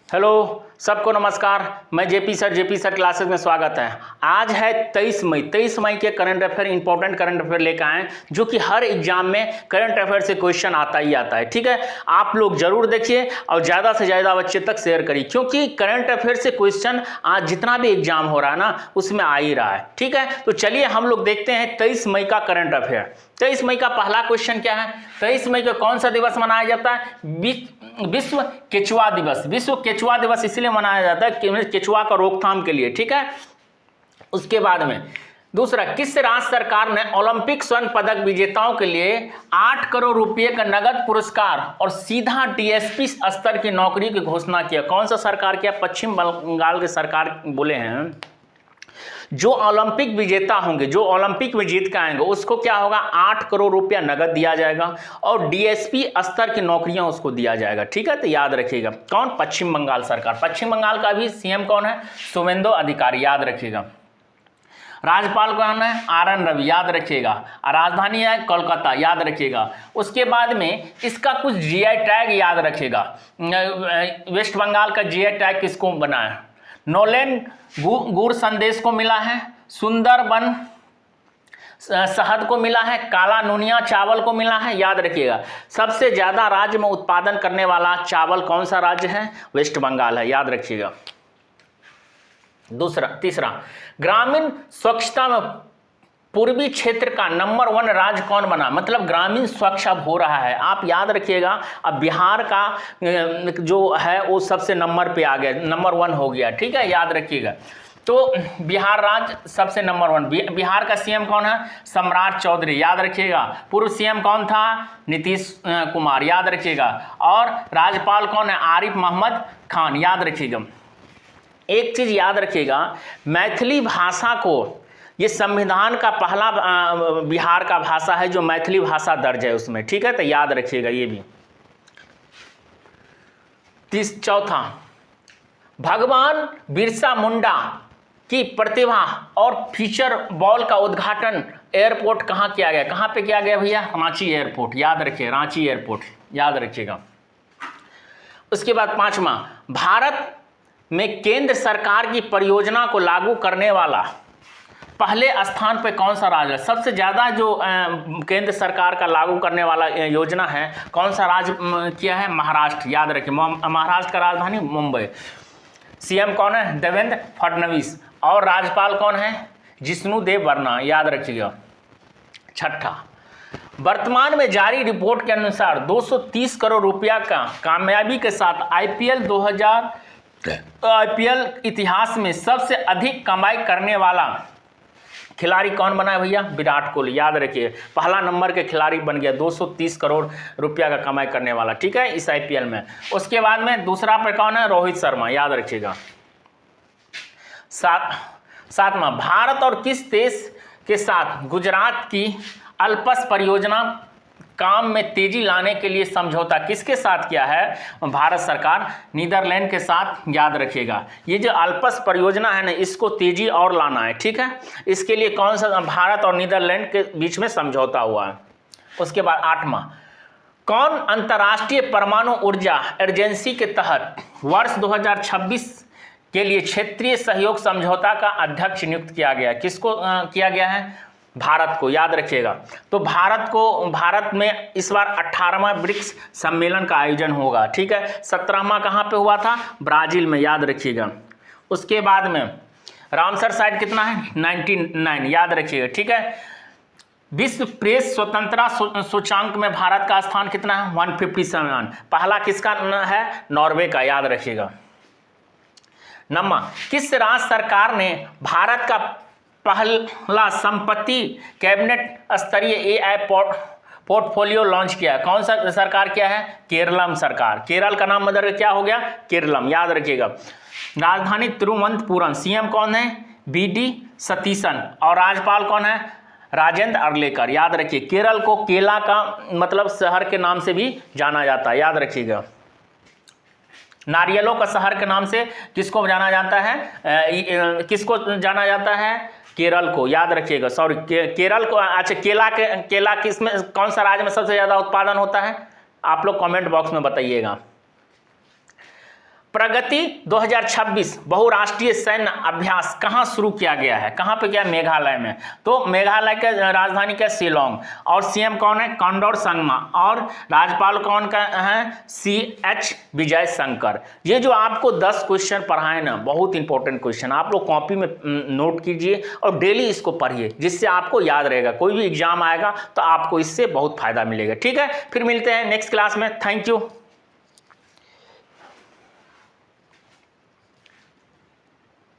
Hello सबको नमस्कार। मैं जेपी सर क्लासेस में स्वागत है। आज है 23 मई के current affair, important current affair लेकर आए जो कि हर एग्जाम में करंट अफेयर से क्वेश्चन आता ही आता है। ठीक है, आप लोग जरूर देखिए और ज़्यादा से ज़्यादा बच्चे तक शेयर करिए, क्योंकि करंट अफेयर से क्वेश्चन आज जितना भी एग्जाम हो रहा है ना उसमें आ ही रहा है। ठीक है, तो चलिए हम लोग देखते हैं 23 मई का करंट अफेयर। 23 मई का पहला क्वेश्चन क्या है? 23 मई को कौन सा दिवस मनाया जाता है? विश्व केचुआ दिवस। विश्व केचुआ दिवस इसलिए मनाया जाता है कि केचुआ का रोकथाम के लिए। ठीक है, उसके बाद में दूसरा, किस राज्य सरकार ने ओलंपिक स्वर्ण पदक विजेताओं के लिए 8 करोड़ रुपए का नगद पुरस्कार और सीधा डीएसपी स्तर की नौकरी की घोषणा किया? कौन सा सरकार किया? पश्चिम बंगाल के सरकार बोले हैं जो ओलंपिक विजेता होंगे, जो ओलंपिक में जीत के आएंगे उसको क्या होगा, 8 करोड़ रुपया नगद दिया जाएगा और डीएसपी स्तर की नौकरियां उसको दिया जाएगा। ठीक है, तो याद रखिएगा कौन? पश्चिम बंगाल सरकार। पश्चिम बंगाल का भी सीएम कौन है? शुभेंदु अधिकारी, याद रखिएगा। राज्यपाल कौन है? आर.एन. रवि, याद रखिएगा। राजधानी है कोलकाता, याद रखिएगा। उसके बाद में इसका कुछ जीआई टैग याद रखिएगा। वेस्ट बंगाल का जीआई टैग किसको बना है? नोलेन गुड़ संदेश को मिला है, सुंदरबन शहद को मिला है, काला नूनिया चावल को मिला है, याद रखिएगा। सबसे ज्यादा राज्य में उत्पादन करने वाला चावल कौन सा राज्य है? वेस्ट बंगाल है, याद रखिएगा। तीसरा, ग्रामीण स्वच्छता में पूर्वी क्षेत्र का नंबर 1 राज्य कौन बना? मतलब ग्रामीण स्वच्छ अब हो रहा है, आप याद रखिएगा। अब बिहार का जो है वो सबसे नंबर पे आ गया, नंबर 1 हो गया। ठीक है, याद रखिएगा। तो बिहार राज्य सबसे नंबर 1। बिहार का सीएम कौन है? सम्राट चौधरी, याद रखिएगा। पूर्व सीएम कौन था? नीतीश कुमार, याद रखिएगा। और राज्यपाल कौन है? आरिफ मोहम्मद खान, याद रखिएगा। एक चीज याद रखिएगा, मैथिली भाषा को, ये संविधान का पहला बिहार का भाषा है जो मैथिली भाषा दर्ज है उसमें। ठीक है, तो याद रखिएगा ये भी। चौथा, भगवान बिरसा मुंडा की प्रतिभा और फीचर बॉल का उद्घाटन एयरपोर्ट कहाँ किया गया? कहाँ पे किया गया भैया? रांची एयरपोर्ट, याद रखिए, रांची एयरपोर्ट, याद रखिएगा। उसके बाद पांचवा, भारत में केंद्र सरकार की परियोजना को लागू करने वाला पहले स्थान पे कौन सा राज्य है? सबसे ज्यादा जो केंद्र सरकार का लागू करने वाला योजना है, कौन सा राज्य किया है? महाराष्ट्र, याद रखिए। महाराष्ट्र का राजधानी मुंबई। सीएम कौन है? देवेंद्र फडणवीस। और राज्यपाल कौन है? जिष्णुदेव वर्मा, याद रखिएगा। छठा, वर्तमान में जारी रिपोर्ट के अनुसार 230 करोड़ रुपया का कामयाबी के साथ आईपीएल इतिहास में सबसे अधिक कमाई करने वाला खिलाड़ी कौन बना है भैया? विराट कोहली, याद रखिए। पहला नंबर के खिलाड़ी बन गया, 230 करोड़ रुपया का कमाई करने वाला। ठीक है, इस आईपीएल में। उसके बाद में दूसरा पे कौन है? रोहित शर्मा, याद रखिएगा। सातवां, भारत और किस देश के साथ गुजरात की अल्पस परियोजना काम में तेजी लाने के लिए समझौता किसके साथ किया है? भारत सरकार नीदरलैंड के साथ, याद रखिएगा। ये जो अल्पस परियोजना है ना, इसको तेजी और लाना है। ठीक है, इसके लिए कौन सा? भारत और नीदरलैंड के बीच में समझौता हुआ है। उसके बाद आठवां, कौन अंतर्राष्ट्रीय परमाणु ऊर्जा एजेंसी के तहत वर्ष 2026 के लिए क्षेत्रीय सहयोग समझौता का अध्यक्ष नियुक्त किया गया? किसको किया गया है? भारत को, याद रखिएगा। तो भारत में इस बार 18वां ब्रिक्स सम्मेलन का आयोजन होगा। ठीक है, 17वां कहाँ पे हुआ था? ब्राजील में, याद रखिएगा। उसके बाद में रामसर साइट कितना है? 99, याद रखिएगा। ठीक है, विश्व प्रेस स्वतंत्रता सूचांक में भारत का स्थान कितना है? 157। पहला किसका है? नॉर्वे का, याद रखिएगा। नम्मा, किस राज्य सरकार ने भारत का पहला संपत्ति कैबिनेट स्तरीय एआई पोर्टफोलियो लॉन्च किया है? कौन सा सरकार किया है? केरलम सरकार। केरल का नाम बदल क्या हो गया? केरलम, याद रखिएगा। राजधानी तिरुवनंतपुरम। सीएम कौन है? बीडी सतीशन। और राज्यपाल कौन है? राजेंद्र अर्लेकर, याद रखिए। केरल को केला का मतलब शहर के नाम से भी जाना जाता है, याद रखिएगा। नारियलों का शहर के नाम से किसको जाना जाता है? किसको जाना जाता है? केरल को, याद रखिएगा। सॉरी, केरल को। अच्छा, केला किस में, कौन सा राज्य में सबसे ज्यादा उत्पादन होता है? आप लोग कमेंट बॉक्स में बताइएगा। प्रगति 2026 बहुराष्ट्रीय सैन्य अभ्यास कहाँ शुरू किया गया है? कहाँ पे किया? मेघालय में। तो मेघालय का राजधानी क्या? शिलोंग। और सीएम कौन है? कॉन्डोर संगमा। और राज्यपाल कौन का है? CH विजय शंकर। ये जो आपको 10 क्वेश्चन पढ़ाए ना, बहुत इंपॉर्टेंट क्वेश्चन, आप लोग कॉपी में नोट कीजिए और डेली इसको पढ़िए, जिससे आपको याद रहेगा। कोई भी एग्जाम आएगा तो आपको इससे बहुत फायदा मिलेगा। ठीक है, फिर मिलते हैं नेक्स्ट क्लास में। Thank you.